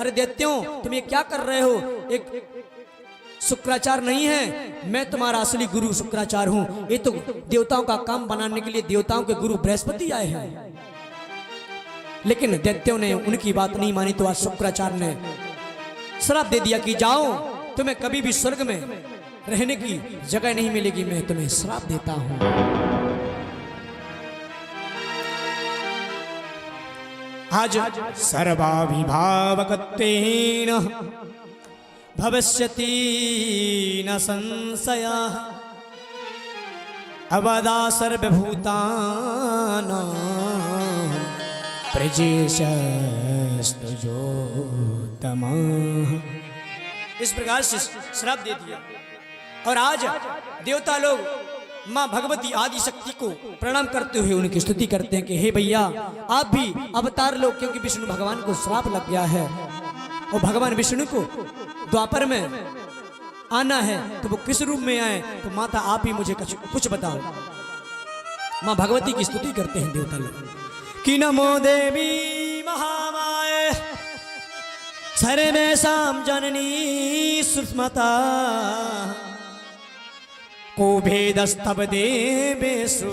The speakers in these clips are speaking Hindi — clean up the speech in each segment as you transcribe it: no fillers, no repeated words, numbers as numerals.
अरे दैत्यों तुम ये क्या कर रहे हो, एक शुक्राचार्य नहीं है, मैं तुम्हारा असली गुरु शुक्राचार्य हूं। ये तो देवताओं का काम बनाने के लिए देवताओं के गुरु बृहस्पति आए हैं। लेकिन दैत्यों ने उनकी बात नहीं मानी तो आज शुक्राचार्य ने श्राप दे दिया कि जाओ, तुम्हें कभी भी स्वर्ग में रहने की जगह नहीं मिलेगी, मैं तुम्हें श्राप देता हूं। आज सर्वाभिभावकत्वेन भविष्यति न संशयः अवदा सर्वभूतानां प्रजेशस्तुजोतमः। इस प्रकार से श्राप दे दिया और आज देवता लोग माँ भगवती आदि शक्ति को प्रणाम करते हुए उनकी स्तुति करते हैं कि हे भैया आप भी अवतार लो, क्योंकि विष्णु भगवान को श्राप लग गया है और भगवान विष्णु को द्वापर में आना है तो वो किस रूप में आए, तो माता आप ही मुझे कुछ बताओ। माँ भगवती की स्तुति करते हैं देवता लोग कि नमो देवी महामाये सर्वेषां जननी सुष्मता को भेदस्तव देवेषु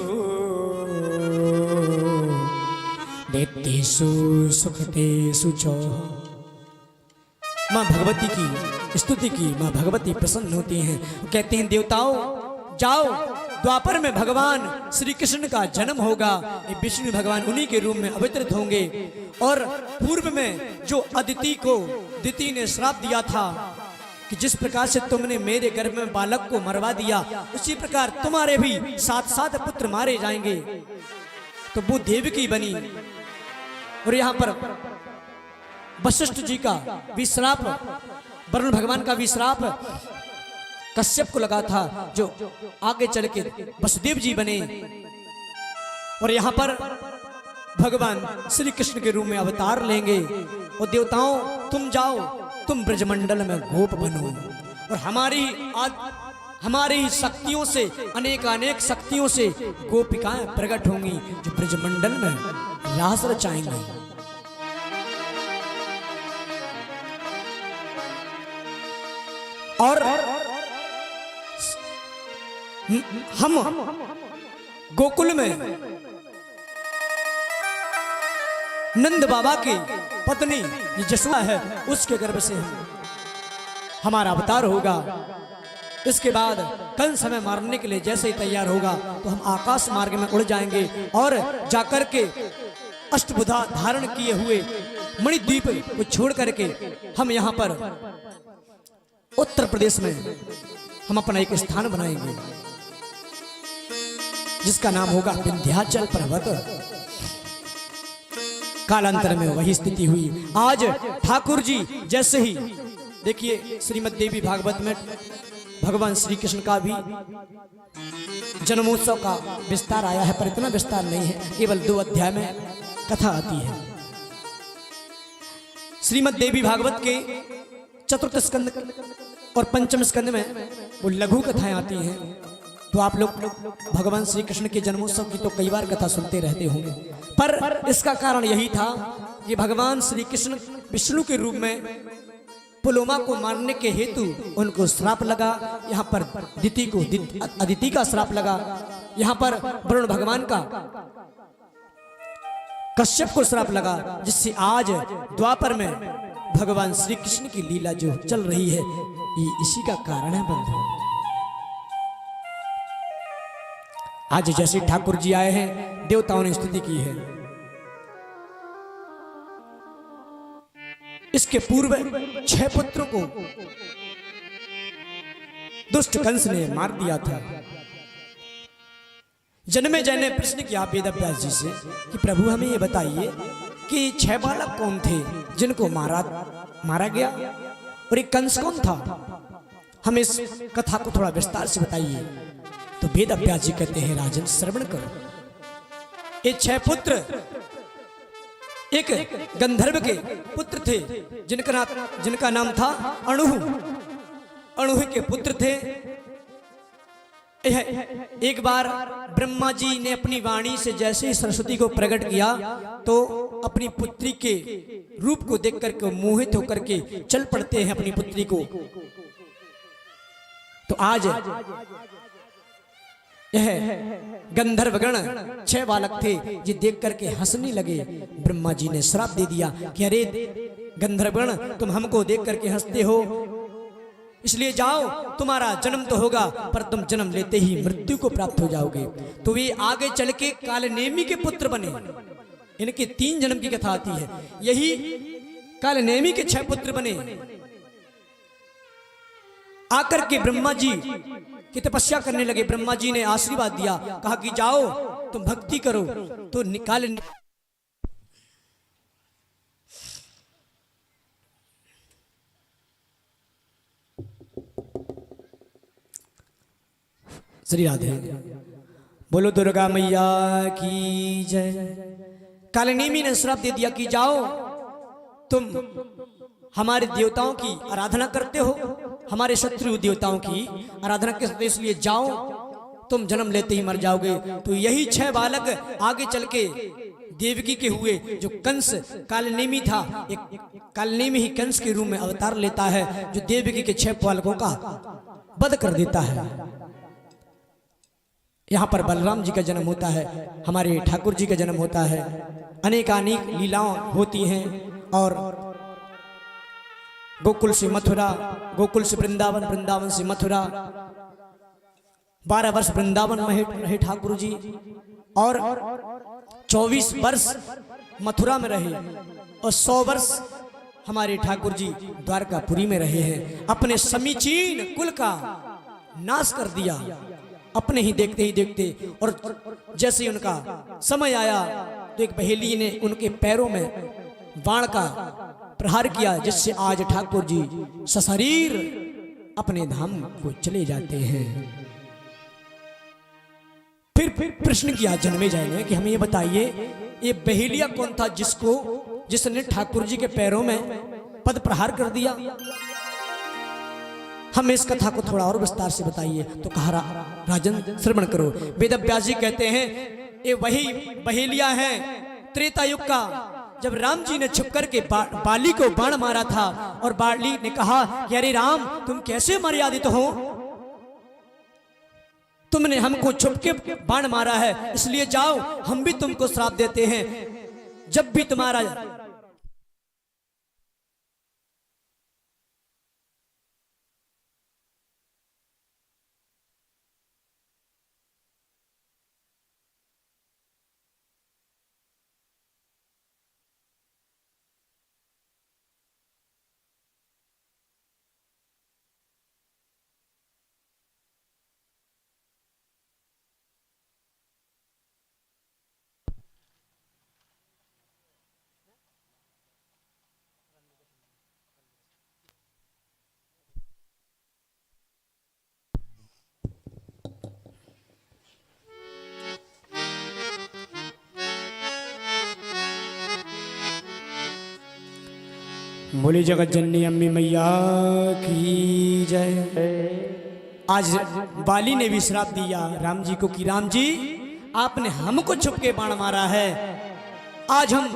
दैत्येषु सुखतेषु च। माँ भगवती की स्तुति की माँ भगवती प्रसन्न होती हैं, कहते हैं देवताओं जाओ, द्वापर में भगवान श्री कृष्ण का जन्म होगा, विष्णु भगवान उन्हीं के रूप में अवतरित होंगे। और पूर्व में जो दिति ने श्राप दिया था कि जिस प्रकार से तुमने मेरे गर्भ में बालक को मरवा दिया, उसी प्रकार तुम्हारे भी 7 पुत्र मारे जाएंगे। तो वो देवकी बनी और यहाँ पर वशिष्ठ जी का विश्राप, वरुण भगवान का विश्राप कश्यप को लगा था, जो आगे चल के वसुदेव जी बने। और यहाँ पर भगवान श्री कृष्ण के रूप में अवतार लेंगे और देवताओं तुम जाओ, तुम ब्रजमंडल में गोप बनो और हमारी शक्तियों से अनेक शक्तियों से गोपिकाएं प्रकट होंगी जो ब्रजमंडल में रास रचाएंगी। और हम गोकुल में नंद बाबा की पत्नी जसुआ है, उसके गर्भ से हमारा अवतार होगा। इसके बाद कंस हमें मारने के लिए जैसे ही तैयार होगा तो हम आकाश मार्ग में उड़ जाएंगे और जाकर के अष्टभुजा धारण किए हुए मणिद्वीप को छोड़ करके हम यहाँ पर उत्तर प्रदेश में हम अपना एक स्थान बनाएंगे जिसका नाम होगा विंध्याचल पर्वत। कालांतर में वही स्थिति हुई। आज ठाकुर जी जैसे ही देखिए श्रीमद् देवी भागवत में भगवान श्री कृष्ण का भी जन्मोत्सव का विस्तार आया है, पर इतना विस्तार नहीं है, केवल 2 अध्याय में कथा आती है। श्रीमद् देवी भागवत के चतुर्थ स्कंद और पंचम स्कंद में वो लघु कथाएं आती हैं। तो आप लोग भगवान श्री कृष्ण के जन्मोत्सव की तो कई बार कथा सुनते रहते होंगे, पर इसका कारण यही था कि भगवान श्री कृष्ण विष्णु के रूप में पुलोमा को मारने के हेतु उनको श्राप लगा। यहाँ पर अदिति का श्राप लगा, यहाँ पर वरुण भगवान का कश्यप को श्राप लगा, जिससे आज द्वापर में भगवान श्री कृष्ण की लीला जो चल रही है ये इसी का कारण है बंधु। आज जैसे ठाकुर जी आए हैं देवताओं ने स्तुति की है। इसके पूर्व 6 पुत्रों को दुष्ट कंस ने मार दिया था। जन्मे जय ने प्रश्न किया वेद व्यास जी से कि प्रभु हमें ये बताइए कि 6 बालक कौन थे जिनको मारा गया और एक कंस कौन था, हम इस कथा को थोड़ा विस्तार से बताइए। तो वेद व्यास जी कहते हैं राजन श्रवण करो। ये 6 पुत्र एक गंधर्व के पुत्र थे जिनका नाम था अणुहु। अणुहु के पुत्र थे एक बार ब्रह्मा जी ने अपनी वाणी से जैसे ही सरस्वती को प्रकट किया तो अपनी पुत्री के रूप को देख करके मोहित होकर के चल पड़ते हैं अपनी पुत्री को। तो आज यह गंधर्वगण 6 बालक थे, ये देख करके हंसने लगे। ब्रह्मा जी ने श्राप दे दिया कि अरे गंधर्वगण, तुम हमको देख करके हंसते हो, इसलिए जाओ, तुम्हारा जन्म तो होगा पर तुम जन्म लेते ही मृत्यु को प्राप्त हो जाओगे। तो वे आगे चल के कालनेमी के पुत्र बने। इनके 3 जन्म की कथा आती है। यही कालनेमी के 6 पुत्र बने। आकर के ब्रह्मा जी की तपस्या करने लगे। ब्रह्मा जी ने आशीर्वाद दिया, कहा कि जाओ तुम भक्ति करो। तो निकाल श्री राधे बोलो दुर्गा मैया की जय। कालनेमी ने श्राप दे दिया कि जाओ, तुम हमारे देवताओं की आराधना करते हो, हमारे शत्रु देवताओं की आराधना करते हो, इसलिए जाओ, तुम जन्म लेते ही मर जाओगे। तो यही 6 बालक आगे चल के देवकी के हुए। जो कंस कालनेमी था, एक कालनेमी ही कंस के रूप में अवतार लेता है, जो देवकी के 6 बालकों का वध कर देता है। यहाँ पर बलराम जी का जन्म होता है, हमारे ठाकुर जी का जन्म होता है, अनेकानेक लीलाएं होती हैं। और गोकुल से मथुरा, गोकुल से वृंदावन, वृंदावन से मथुरा, 12 वर्ष वृंदावन में रहे ठाकुर जी और 24 वर्ष मथुरा में रहे और 100 वर्ष हमारे ठाकुर जी द्वारकापुरी में रहे हैं। अपने समीचीन कुल का नाश कर दिया अपने ही देखते ही देखते। और जैसे उनका समय आया तो एक बहेली ने उनके पैरों में बाण का प्रहार किया, जिससे आज ठाकुर जी सशरीर अपने धाम को चले जाते हैं। फिर प्रश्न किया जन्मेजय ने कि हमें ये बताइए, ये बहेलिया कौन था जिसने ठाकुर जी के पैरों में पद प्रहार कर दिया? हमें इस कथा को थोड़ा और विस्तार से बताइए। तो कहा राजन श्रवण करो। वेद व्यास जी कहते हैं ये वही बहेलिया है त्रेता युग का, जब राम जी ने छुप करके बाली को बाण मारा था और बाली ने कहा कि अरे राम, तुम कैसे मर्यादित हो, तुमने हमको छुप के बाण मारा है, इसलिए जाओ हम भी तुमको श्राप देते हैं। जब भी तुम्हारा बोली जगत जननी अम्मी मैया की जय। आज बाली ने भी श्राप दिया राम जी को कि राम जी, आपने हमको छुप के बाण मारा है, आज हम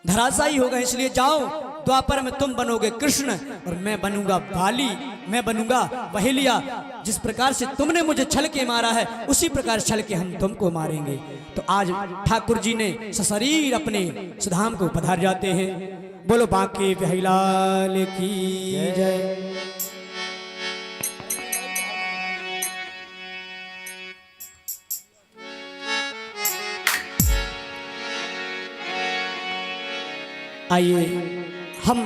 धराशायी हो गए, इसलिए जाओ, द्वापर में तुम बनोगे कृष्ण और मैं बनूंगा बाली, मैं बनूंगा बहेलिया। जिस प्रकार से तुमने मुझे छल के मारा है उसी प्रकार छल के हम तुमको मारेंगे। तो आज ठाकुर जी ने सशरीर अपने सुधाम को पधार जाते हैं। बोलो बांके बिहारी लाल की जय। आइए हम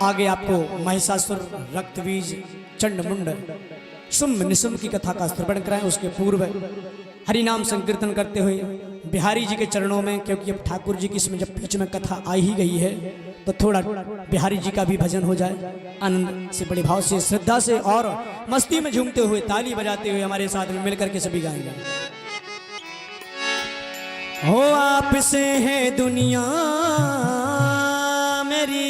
आगे आपको महिषासुर, रक्तबीज, चंडमुंड, शुंभ निशुंभ की कथा का श्रवण कराएं। उसके पूर्व हरि नाम संकीर्तन करते हुए बिहारी जी के चरणों में, क्योंकि अब ठाकुर जी की इसमें जब बीच में कथा आ ही गई है तो थोड़ा बिहारी जी का भी भजन हो जाए। आनंद से, बड़े भाव से, श्रद्धा से और मस्ती में झूमते हुए, ताली बजाते हुए हमारे साथ में मिलकर के सभी गाएंगे। हो आपसे है दुनिया मेरी,